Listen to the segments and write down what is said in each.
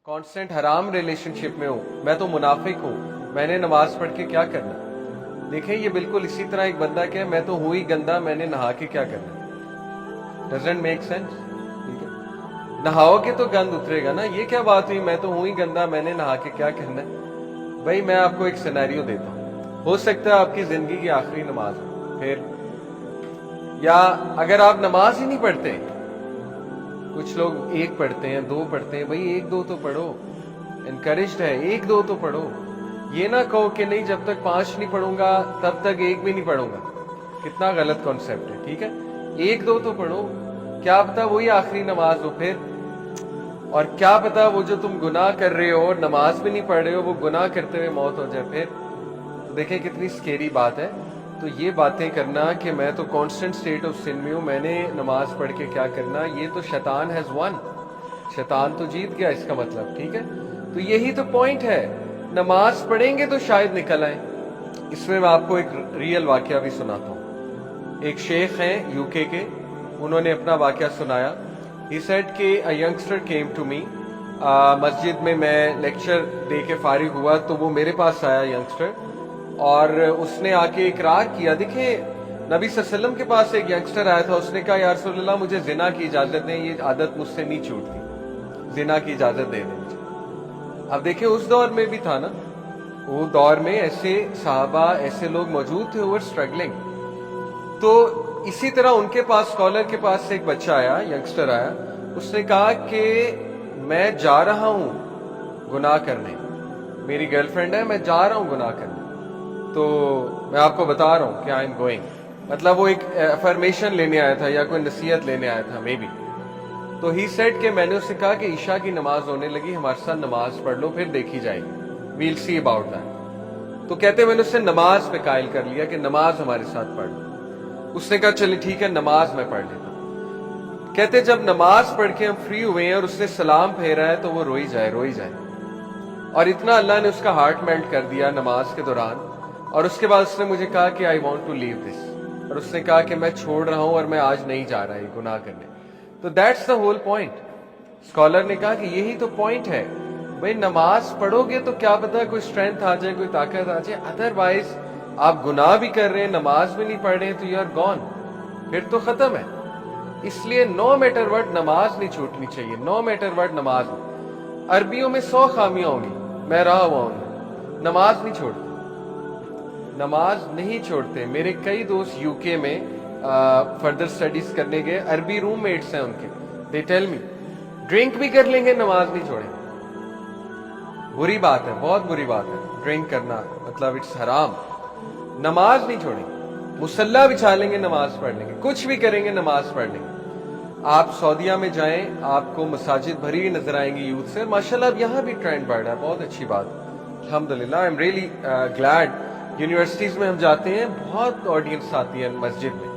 Constant हराम relationship में हूँ, मैं तो मुनाफिक हूँ, मैंने नमाज पढ़ के क्या करना। देखें ये बिल्कुल इसी तरह एक बंदा क्या है, मैं तो हुई गंदा, मैंने नहा के क्या करना। Doesn't make sense. ठीक है, नहाओगे तो गंद उतरेगा ना। ये क्या बात हुई, मैं तो हुई गंदा, मैंने नहा के क्या करना है। भाई मैं आपको एक सिनेरियो देता हूँ, हो सकता है आपकी जिंदगी की आखिरी नमाज हो, फिर या अगर आप नमाज ही नहीं पढ़ते, कुछ लोग एक पढ़ते हैं, दो पढ़ते हैं, भाई एक दो तो पढ़ो, इनकरेज्ड है, एक दो तो पढ़ो। ये ना कहो कि नहीं जब तक 5 नहीं पढ़ूंगा तब तक एक भी नहीं पढ़ूंगा। कितना गलत कॉन्सेप्ट है। ठीक है, एक दो तो पढ़ो, क्या पता वही आखिरी नमाज हो फिर। और क्या पता वो जो तुम गुनाह कर रहे हो और नमाज भी नहीं पढ़ रहे हो, वो गुनाह करते हुए मौत हो जाए फिर। तो देखें कितनी स्केरी बात है। तो ये बातें करना कि मैं तो कांस्टेंट स्टेट ऑफ सिन में हूं, मैंने नमाज पढ़ के क्या करना, ये तो शैतान हैज वन, शैतान तो जीत गया इसका मतलब। ठीक है, तो यही तो पॉइंट है, नमाज पढ़ेंगे तो शायद निकल आए। इसमें मैं आपको एक रियल वाकया भी सुनाता हूँ। एक शेख हैं यूके के, उन्होंने अपना वाकया सुनाया। ही सेड कि a youngster came to me, मस्जिद में मैं लेक्चर दे के फारिग हुआ तो वो मेरे पास आया यंगस्टर, और उसने आके इकरार किया। देखिए नबी सल्लल्लाहु अलैहि वसल्लम के पास एक यंगस्टर आया था, उसने कहा या रसूलल्लाह मुझे जिना की इजाजत दें, ये आदत मुझसे नहीं छूटती, जिना की इजाजत दे दें मुझे। अब देखिए उस दौर में भी था ना, वो दौर में ऐसे साहबा, ऐसे लोग मौजूद थे, वो स्ट्रगलिंग। तो इसी तरह उनके पास, स्कॉलर के पास से एक बच्चा आया, यंगस्टर आया, उसने कहा कि मैं जा रहा हूं गुनाह करने, मेरी गर्लफ्रेंड है, मैं जा रहा हूं गुनाह करने, तो मैं आपको बता रहा हूं कि आई एम गोइंग। मतलब वो एक अफर्मेशन लेने आया था या कोई नसीहत लेने आया था मे बी। तो ही सेड कि मैंने उससे कहा कि ईशा की नमाज होने लगी, हमारे साथ नमाज पढ़ लो, फिर देखी जाएगी, वील सी अबाउट दैट। तो कहते मैंने उससे नमाज पे कायल कर लिया कि नमाज हमारे साथ पढ़ लो। उसने कहा चलिए ठीक है, नमाज मैं पढ़ लेता हूं। कहते जब नमाज पढ़ के हम फ्री हुए हैं और उसने सलाम फेरा है तो वो रोई जाए। और इतना अल्लाह ने उसका हार्ट मेल्ट कर दिया नमाज के दौरान। और उसके बाद उसने मुझे कहा कि I want to leave this, और उसने कहा कि मैं छोड़ रहा हूं और मैं आज नहीं जा रहा है गुनाह करने। तो that's the whole point. Scholar ने कहा कि यही तो पॉइंट है भाई, नमाज पढ़ोगे तो क्या पता कोई स्ट्रेंथ आ जाए, कोई ताकत आ जाए, अदरवाइज आप गुनाह भी कर रहे हैं, नमाज भी नहीं पढ़ रहे, तो यू आर गॉन, फिर तो खत्म है। इसलिए नो मैटर व्हाट नमाज नहीं छूटनी चाहिए, नो मैटर व्हाट नमाज। अरबियों में 100 खामियां होंगी, मैं रहा हुआ हूं, नमाज नहीं छोड़ते, नमाज नहीं छोड़ते। मेरे कई दोस्त यूके में फर्दर स्टडीज करने गए, अरबी रूममेट्स हैं उनके, दे टेल मी ड्रिंक भी कर लेंगे, नमाज नहीं छोड़ेंगे। बुरी बात है, बहुत बुरी बात है ड्रिंक करना, मतलब इट्स हराम। नमाज नहीं छोड़ेंगे, मुसल्ला बिछा लेंगे, नमाज पढ़ लेंगे, कुछ भी करेंगे, नमाज पढ़ लेंगे। आप सऊदीया में जाएं, आपको मसाजिद भरी हुई नजर आएंगी यूथ से। माशाल्लाह अब यहाँ भी ट्रेंड बढ़ रहा है, बहुत अच्छी बात, अल्हम्दुलिल्लाह, I am really glad. Universities में हम जाते हैं, बहुत ऑडियंस आती है मस्जिद में,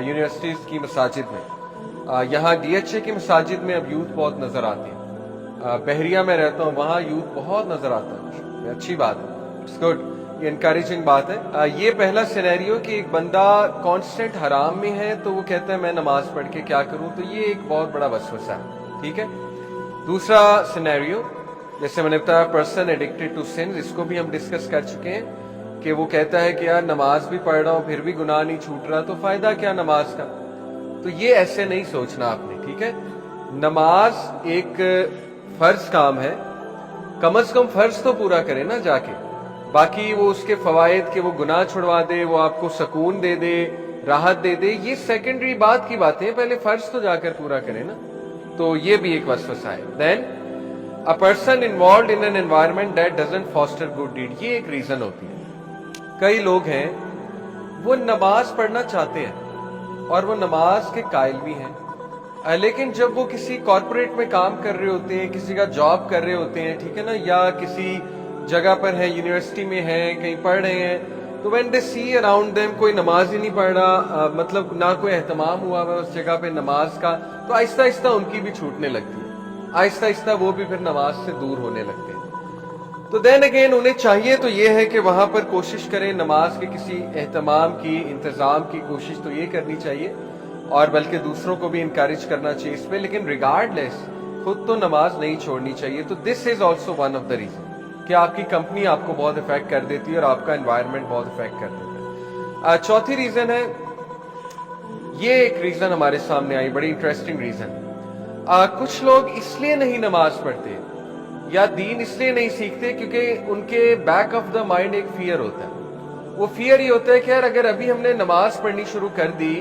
यूनिवर्सिटीज की मसाजिद में। यहाँ DHA की मसाजिद में अब यूथ बहुत नजर आती है। बहरिया में रहता हूँ, वहाँ यूथ बहुत नजर आता है, अच्छी बात है, इट्स गुड, ये इनकरेजिंग बात है। ये पहला सिनेरियो कि एक बंदा कांस्टेंट हराम में है तो वो कहता है मैं नमाज पढ़ के क्या करूं, तो ये एक बहुत बड़ा वसवसा है। ठीक है, दूसरा सिनेरियो जैसे मैंने बताया, पर्सन एडिक्टेड टू सिन, इसको भी हम डिस्कस कर चुके हैं कि वो कहता है कि यार नमाज भी पढ़ रहा हूं फिर भी गुनाह नहीं छूट रहा, तो फायदा क्या नमाज का। तो ये ऐसे नहीं सोचना आपने। ठीक है, नमाज एक फर्ज काम है, कम से कम फर्ज तो पूरा करे ना जाके, बाकी वो उसके फवायद के वो गुनाह छुड़वा दे, वो आपको सुकून दे दे, राहत दे दे, ये सेकेंडरी बात की बातें हैं, पहले फर्ज तो जाकर पूरा करे ना। तो ये भी एक वसवसा है। Then a person involve in an environment that doesn't foster good deed, ये एक रीजन होती है। कई लोग हैं वो नमाज पढ़ना चाहते हैं और वो नमाज के कायल भी हैं, लेकिन जब वो किसी कॉर्पोरेट में काम कर रहे होते हैं, किसी का जॉब कर रहे होते हैं, ठीक है ना, या किसी जगह पर है, यूनिवर्सिटी में है, कहीं पढ़ रहे हैं, तो when they see around them कोई नमाज ही नहीं पढ़ रहा, मतलब ना कोई एहतमाम हुआ है उस जगह पे नमाज का, तो आहिस्ता आहिस्ता उनकी भी छूटने लगती है, आहिस्ता आहिस्ता वो भी फिर नमाज से दूर होने लगते हैं। तो देन अगेन उन्हें चाहिए तो ये है कि वहां पर कोशिश करें, नमाज के किसी एहतमाम की, इंतजाम की कोशिश तो ये करनी चाहिए, और बल्कि दूसरों को भी इनकरेज करना चाहिए इस पे। लेकिन रिगार्डलेस खुद तो नमाज नहीं छोड़नी चाहिए। तो this is also one of the reason कि आपकी कंपनी आपको बहुत इफेक्ट कर देती है और आपका एनवायरनमेंट बहुत इफेक्ट कर देता है। चौथी रीजन है, ये एक रीजन हमारे सामने आई, बड़ी इंटरेस्टिंग रीजन। कुछ लोग इसलिए नहीं नमाज पढ़ते या दीन इसलिए नहीं सीखते क्योंकि उनके बैक ऑफ द माइंड एक फियर होता है। वो फियर ये होता है कि यार अगर अभी हमने नमाज पढ़नी शुरू कर दी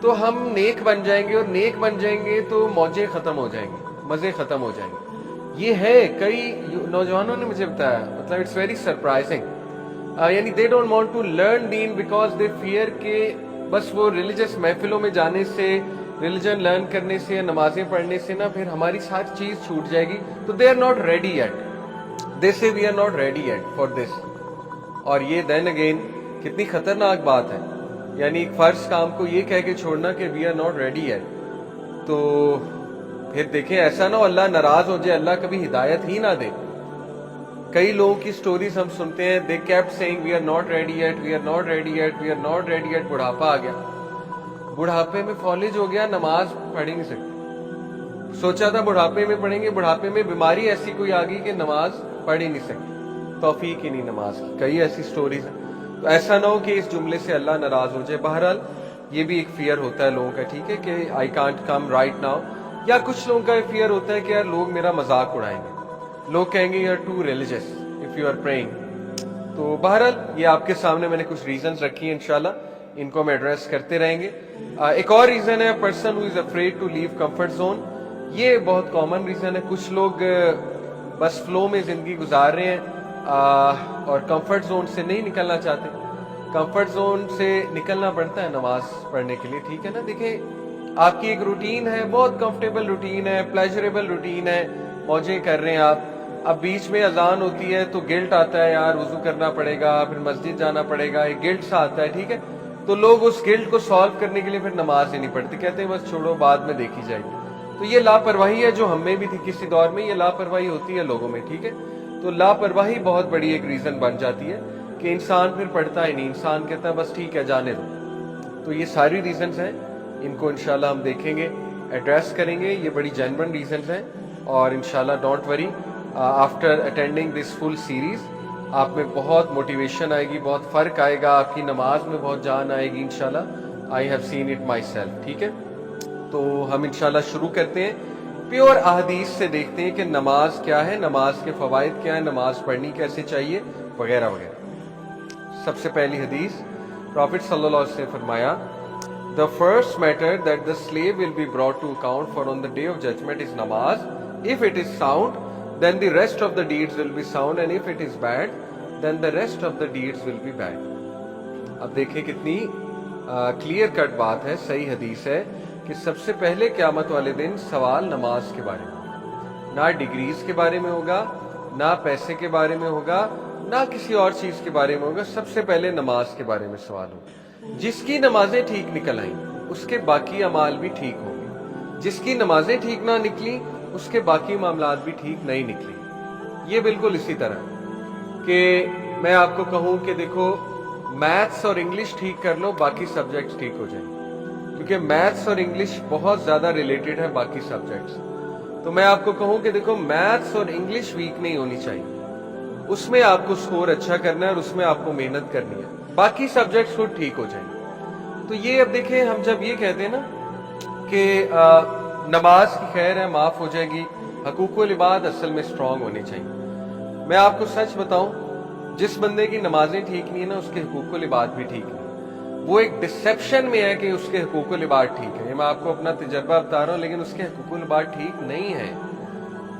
तो हम नेक बन जाएंगे, और नेक बन जाएंगे तो मौजें खत्म हो जाएंगी, मजे खत्म हो जाएंगे। ये है, कई नौजवानों ने मुझे बताया, मतलब इट्स वेरी सरप्राइजिंग। यानी they don't want to learn दीन बिकॉज दे फियर के बस वो रिलीजियस महफिलों में जाने से, रिलीजन लर्न करने से या नमाजें पढ़ने से ना फिर हमारी सारी चीज छूट जाएगी। तो they are not ready yet, they say we are not ready yet for this. और ये देन अगेन कितनी खतरनाक बात है, यानी एक फर्ज काम को ये कह के छोड़ना कि we are not ready yet. तो फिर देखें ऐसा ना हो अल्लाह नाराज हो जाए, अल्लाह कभी हिदायत ही ना दे। कई लोगों की स्टोरीज हम सुनते हैं, they kept saying we are not ready yet, we are not ready yet, we are not ready yet. बुढ़ापा आ गया, बुढ़ापे में फॉलेज हो गया, नमाज पढ़ ही नहीं सकते। सोचा था बुढ़ापे में पढ़ेंगे, बुढ़ापे में बीमारी ऐसी कोई आ गई कि नमाज पढ़ ही नहीं सकते, तौफीक ही नहीं नमाज की। कई ऐसी स्टोरीज हैं। तो ऐसा ना हो कि इस जुमले से अल्लाह नाराज हो जाए। बहरहाल ये भी एक फियर होता है लोगों का, ठीक है, कि I can't come right now. या कुछ लोगों का फियर होता है कि यार लोग मेरा मजाक उड़ाएंगे, लोग कहेंगे you are too religious if you are praying. तो बहरहाल ये आपके सामने मैंने कुछ रीजंस रखी हैं, इंशाल्लाह इनको हम एड्रेस करते रहेंगे। एक और रीजन है, person who is afraid to leave comfort zone. ये बहुत कॉमन रीजन है। कुछ लोग बस फ्लो में जिंदगी गुजार रहे हैं और कंफर्ट जोन से नहीं निकलना चाहते। कंफर्ट जोन से निकलना पड़ता है नमाज पढ़ने के लिए, ठीक है ना। देखें आपकी एक रूटीन है, बहुत कंफर्टेबल रूटीन है, प्लेजरेबल रूटीन है, मौजें कर रहे हैं आप। अब बीच में अजान होती है तो गिल्ट आता है, यार वुजू करना पड़ेगा, फिर मस्जिद जाना पड़ेगा, एक गिल्ट सा आता है, ठीक है। तो लोग उस गिल्ट को सॉल्व करने के लिए फिर नमाज ही नहीं पढ़ते, कहते हैं बस छोड़ो बाद में देखी जाएगी। तो ये लापरवाही है जो हमें भी थी किसी दौर में, ये लापरवाही होती है लोगों में, ठीक है। तो लापरवाही बहुत बड़ी एक रीजन बन जाती है कि इंसान फिर पढ़ता ही नहीं, इंसान कहता है बस ठीक है जाने दो। तो ये सारी रीजंस हैं, इनको इंशाल्लाह हम देखेंगे, एड्रेस करेंगे। ये बड़ी जेन्युइन रीजंस हैं और इंशाल्लाह don't worry, after attending this full series आप में बहुत मोटिवेशन आएगी, बहुत फर्क आएगा, आपकी नमाज में बहुत जान आएगी इंशाल्लाह। I have seen it my self, ठीक है। तो हम इंशाल्लाह शुरू करते हैं, प्योर अहदीस से देखते हैं कि नमाज क्या है, नमाज के फवाइद क्या है, नमाज पढ़नी कैसे चाहिए, वगैरह वगैरह। सबसे पहली हदीस, प्रॉफिट सल्लल्लाहु अलैहि वसल्लम ने फरमाया, the first matter that the slave will be brought to account for on the day of judgement is नमाज। If it is sound then the rest of the deeds will be sound, and if it is bad then the rest of the deeds will be bad। अब देखें कितनी clear cut बात है, सही हदीस है कि सबसे पहले क़यामत वाले दिन सवाल नमाज के बारे में, ना डिग्रीज के बारे में होगा, ना पैसे के बारे में होगा, ना किसी और चीज के बारे में होगा। सबसे पहले नमाज के बारे में सवाल होगा। जिसकी नमाजें ठीक निकल आई उसके बाकी अमाल भी ठीक होंगे, जिसकी नमाजें ठीक ना निकली उसके बाकी मामलात भी ठीक नहीं निकली। ये बिल्कुल इसी तरह कि मैं आपको कहूं कि देखो मैथ्स और इंग्लिश ठीक कर लो, बाकी सब्जेक्ट्स ठीक हो जाएंगे, क्योंकि मैथ्स और इंग्लिश बहुत ज्यादा रिलेटेड है बाकी सब्जेक्ट्स। तो मैं आपको कहूं कि देखो मैथ्स और इंग्लिश वीक नहीं होनी चाहिए, उसमें आपको स्कोर अच्छा करना है और उसमें आपको मेहनत करनी है, बाकी सब्जेक्ट्स खुद ठीक हो जाएंगे। तो ये अब देखें, हम जब ये कहते हैं ना कि नमाज की खैर है, माफ हो जाएगी, हकूकुल इबाद असल में स्ट्रांग होने चाहिए। मैं आपको सच बताऊं, जिस बंदे की नमाजें ठीक नहीं है ना उसके हकूकुल इबाद भी ठीक नहीं। वो एक डिसेप्शन में है कि उसके हकूकुल इबाद ठीक है। मैं आपको अपना तजर्बा बता रहा हूं, लेकिन उसके हकूकुल इबाद ठीक नहीं है।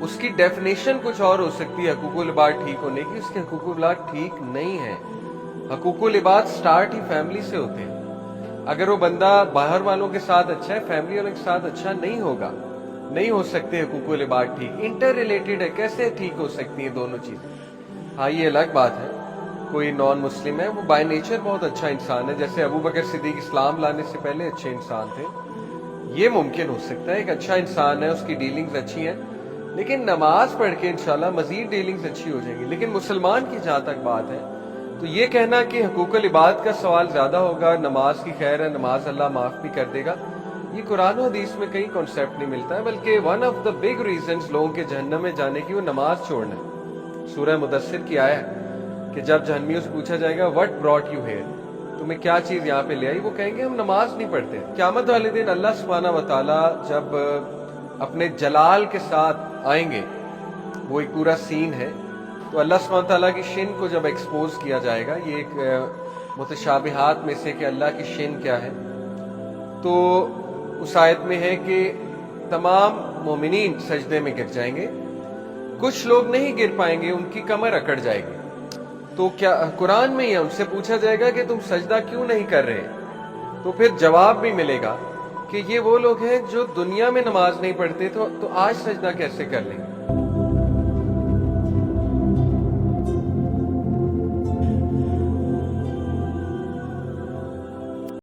उसकी डेफिनेशन कुछ और हो सकती है हकूकुल इबाद ठीक होने की, उसके हकूकुल इबाद ठीक नहीं है। हकूकुल इबाद स्टार्ट ही फैमिली से होते हैं। अगर वो बंदा बाहर वालों के साथ अच्छा है, फैमिली वालों के साथ अच्छा नहीं होगा, नहीं हो सकते हकूकुल इबाद ठीक। इंटर रिलेटेड है, कैसे ठीक हो सकती है दोनों चीजें। हाँ ये अलग बात है, कोई नॉन मुस्लिम है, वो बाय नेचर बहुत अच्छा इंसान है, जैसे अबू बकर सिद्दीक इस्लाम लाने से पहले अच्छे इंसान थे, ये मुमकिन हो सकता है। एक अच्छा इंसान है, उसकी डीलिंग्स अच्छी हैं, लेकिन नमाज पढ़ के इंशाल्लाह मजीद डीलिंग्स अच्छी हो जाएंगी। लेकिन मुसलमान की जहां तक बात है, तो ये कहना कि हकूकुल इबाद का सवाल ज्यादा होगा, नमाज की खैर है, नमाज अल्लाह माफ भी कर देगा, یہ قرآن و حدیث میں کہیں کانسیپٹ نہیں ملتا ہے، بلکہ one of the big reasons لوگوں کے جہنم میں جانے کی وہ نماز چھوڑنا ہے۔ سورہ مدثر کی آیا کہ جب جہنمیوں سے پوچھا جائے گا وٹ براٹ یو ہیئر، تمہیں کیا چیز یہاں پہ لے آئی، وہ کہیں گے ہم نماز نہیں پڑھتے۔ قیامت والے دن اللہ سبحانہ و تعالیٰ جب اپنے جلال کے ساتھ آئیں گے، وہ ایک پورا سین ہے، تو اللہ سبحانہ و تعالیٰ کی شن کو جب ایکسپوز کیا جائے گا، یہ ایک متشابہات میں سے کہ اللہ کی شن کیا ہے، تو اس آیت میں ہے کہ تمام مومنین سجدے میں گر جائیں گے، کچھ لوگ نہیں گر پائیں گے، ان کی کمر اکڑ جائے گی۔ تو کیا قرآن میں ہی ان سے پوچھا جائے گا کہ تم سجدہ کیوں نہیں کر رہے، تو پھر جواب بھی ملے گا کہ یہ وہ لوگ ہیں جو دنیا میں نماز نہیں پڑھتے، تو آج سجدہ کیسے کر لیں گے۔